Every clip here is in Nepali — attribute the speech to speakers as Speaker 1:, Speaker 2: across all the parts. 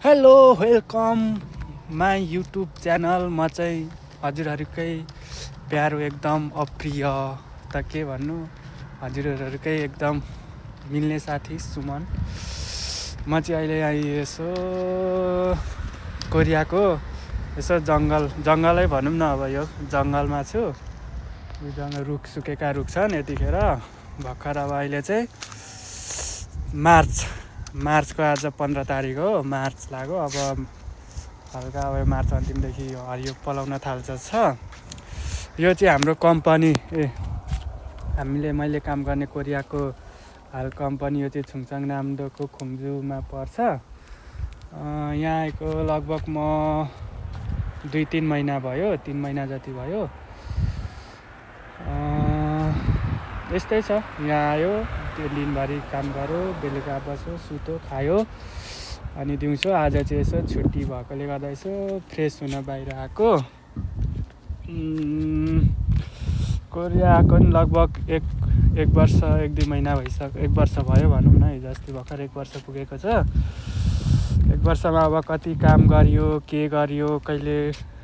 Speaker 1: Hello welcome my YouTube channel. म चाहिँ हजुरहरूकै प्यारो एकदम अप्रिय त के भन्नु, हजुरहरूकै एकदम मिल्ने साथी सुमन। म चाहिँ अहिले यसो कोरियाको यसो जङ्गलै भनौँ न, अब यो जङ्गलमा छु। यो जङ्गल सुकेका रुख छन् यतिखेर भर्खर। अब अहिले चाहिँ मार्चको आज 15 तारिक हो, मार्च लाग्यो। अब हल्का अब मार्च अन्तिमदेखि हरियो पलाउन थाल्छ। यो चाहिँ हाम्रो कम्पनी, मैले काम गर्ने कोरियाको हाल कम्पनी। यो चाहिँ छुङचाङ नामदोको खुङजुमा पर्छ। यहाँ आएको लगभग म 2-3 महिना भयो, 3 महिना जति भयो। यस्तै छ, यहाँ आयो, त्यो दिनभरि काम गर्यो, बेलुका बस्यो, सुत्यो, खायो, अनि दिउँसो आज चाहिँ यसो छुट्टी भएकोले गर्दा यसो फ्रेस हुन बाहिर आएको। कोरिया आएको नि लगभग एक वर्ष 1-2 महिना भइसक्यो, 1 वर्ष भयो भनौँ न। हिजो अस्ति भर्खर 1 वर्ष पुगेको छ। 1 वर्षमा अब कति काम गरियो, के गरियो, कहिले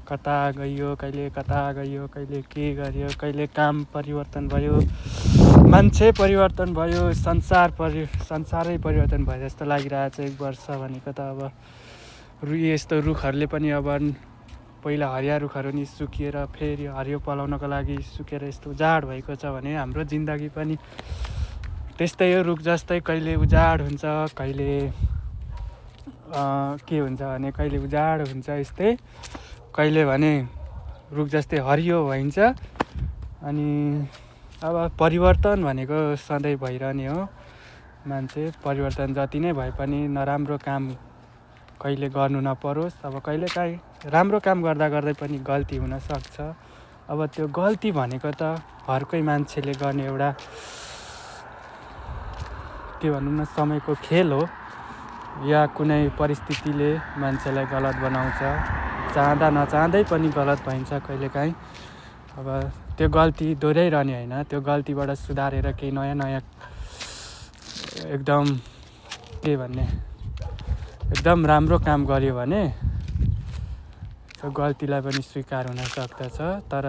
Speaker 1: कता गइयो, कहिले के गरियो, कहिले काम परिवर्तन भयो, मान्छे परिवर्तन भयो, संसारै परिवर्तन भयो जस्तो लागिरहेछ। 1 वर्ष भनेको त अब यस्तो रुखहरूले पनि अब पहिला हरिया रुखहरू नि सुकिएर फेरि हरियो पलाउनको लागि सुकेर यस्तो उजाड भएको छ भने हाम्रो जिन्दगी पनि त्यस्तै हो। रुख जस्तै कहिले उजाड हुन्छ, कहिले के हुन्छ भने कहिले उजाड हुन्छ, यस्तै कहिले भने रुख जस्तै हरियो भइन्छ। अनि अब परिवर्तन भनेको सधैँ भइरहने हो। मान्छे परिवर्तन जति नै भए पनि नराम्रो काम कहिले गर्नु नपरोस्। अब कहिले काहीँ राम्रो काम गर्दै पनि गल्ती हुनसक्छ। अब त्यो गल्ती भनेको त हरकै मान्छेले गर्ने एउटा के भनौँ न, समयको खेल हो, या कुनै परिस्थितिले मान्छेलाई गलत बनाउँछ। चाहँदा नचाहँदै पनि गलत भइन्छ कहिलेकाहीँ। अब त्यो गल्ती दोहोऱ्याइरहने होइन, त्यो गल्तीबाट सुधारेर केही नयाँ एकदम के भन्ने, एकदम राम्रो काम गर्यो भने त्यो गल्तीलाई पनि स्वीकार हुन सक्दछ। तर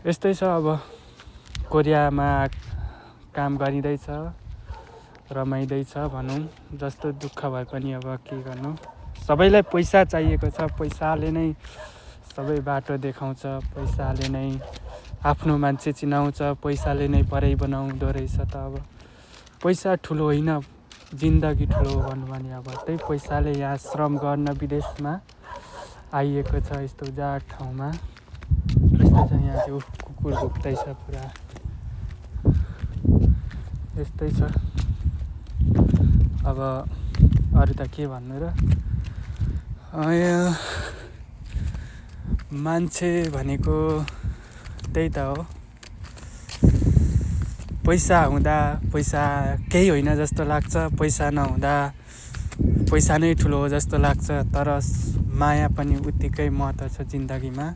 Speaker 1: यस्तै छ, अब कोरियामा काम गरिँदैछ, रमाइँदैछ भनौँ। जस्तो दुःख भए पनि अब के गर्नु, सबैलाई पैसा चाहिएको छ। पैसाले नै सबै बाटो देखाउँछ, पैसाले नै आफ्नो मान्छे चिनाउँछ, पैसाले नै परै बनाउँदो रहेछ। त अब पैसा ठुलो होइन, जिन्दगी ठुलो हो भन्नु भने अब त्यही पैसाले यहाँ श्रम गर्न विदेशमा आइएको छ, यस्तो उजाड ठाउँमा। यस्तै छ, यहाँ चाहिँ कुकुर भुक्दैछ पुरा, यस्तै छ। अब अरू त के भन्नु र, मान्छे भनेको त्यही त हो। पैसा हुँदा पैसा केही होइन जस्तो लाग्छ, पैसा नहुँदा पैसा नै ठुलो हो जस्तो लाग्छ। तर माया पनि उत्तिकै महत्त्व छ जिन्दगीमा।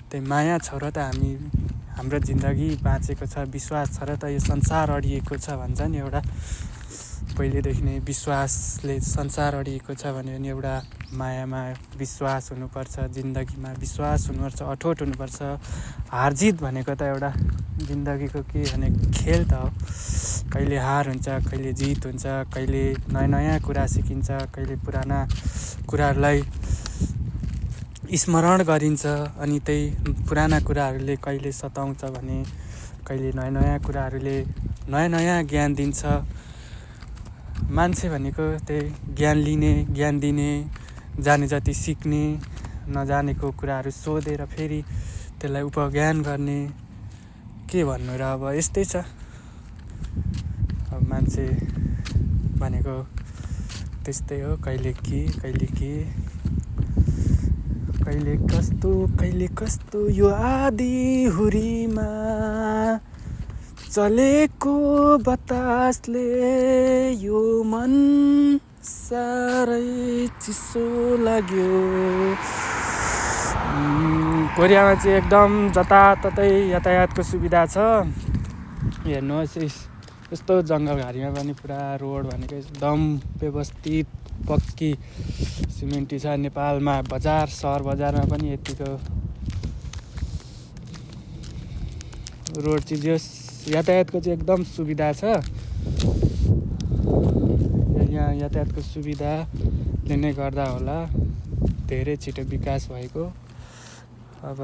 Speaker 1: त्यही माया छ र त हाम्रो जिन्दगी बाँचेको छ, विश्वास छ र त यो संसार अडिएको छ भन्छ नि। एउटा पहिलेदेखि नै विश्वासले संसार अडिएको छ भने पनि एउटा मायामा विश्वास हुनुपर्छ, जिन्दगीमा विश्वास हुनुपर्छ, अठोट हुनुपर्छ। हारजित भनेको त एउटा जिन्दगीको के भने खेल त हो। कहिले हार हुन्छ, कहिले जित हुन्छ, कहिले नयाँ कुरा सिकिन्छ, कहिले पुराना कुराहरूलाई स्मरण गरिन्छ। अनि त्यही पुराना कुराहरूले कहिले सताउँछ भने कहिले नयाँ कुराहरूले नयाँ ज्ञान दिन्छ। मान्छे भनेको त्यही ज्ञान लिने, ज्ञान दिने, जाने जति सिक्ने, नजानेको कुराहरू सोधेर फेरि त्यसलाई उपज्ञान गर्ने। के भन्नु र, अब यस्तै छ। अब मान्छे भनेको त्यस्तै हो, कहिले कस्तो यो आधी हुरीमा चलेको बतासले यो मन साह्रै चिसो लाग्यो। कोरियामा चाहिँ एकदम जताततै यातायातको सुविधा छ। हेर्नुहोस्, यस्तो जङ्गलघारीमा पनि पुरा रोड भनेको एकदम व्यवस्थित पक्की सिमेन्टी छ। नेपालमा बजार सहर बजारमा पनि यतिको रोड चाहिँ यातायातको चाहिँ एकदम सुविधा छ। यहाँ यातायातको सुविधाले नै गर्दा होला धेरै छिटो विकास भएको। अब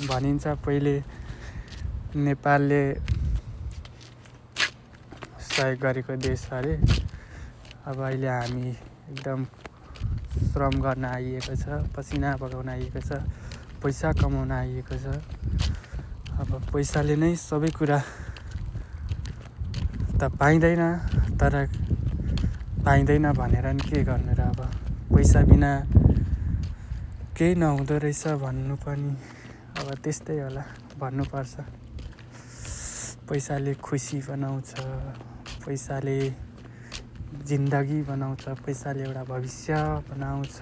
Speaker 1: भनिन्छ पहिले नेपालले सहयोग गरेको देश अरे। अब अहिले हामी एकदम श्रम गर्न आइएको छ, पसिना बगाउन आइएको छ, पैसा कमाउन आइएको छ। अब पैसाले नै सबै कुरा त पाइँदैन, तर पाइँदैन भनेर नि के गर्नु र। अब पैसा बिना केही नहुँदो रहेछ भन्नु पनि अब त्यस्तै होला, भन्नुपर्छ। पैसाले खुसी बनाउँछ, पैसाले जिन्दगी बनाउँछ, पैसाले एउटा भविष्य बनाउँछ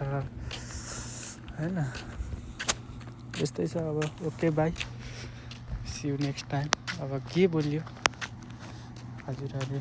Speaker 1: हैन। यस्तै छ। अब okay bye, see you next time. अब के बोल्यो हजुरहरूले?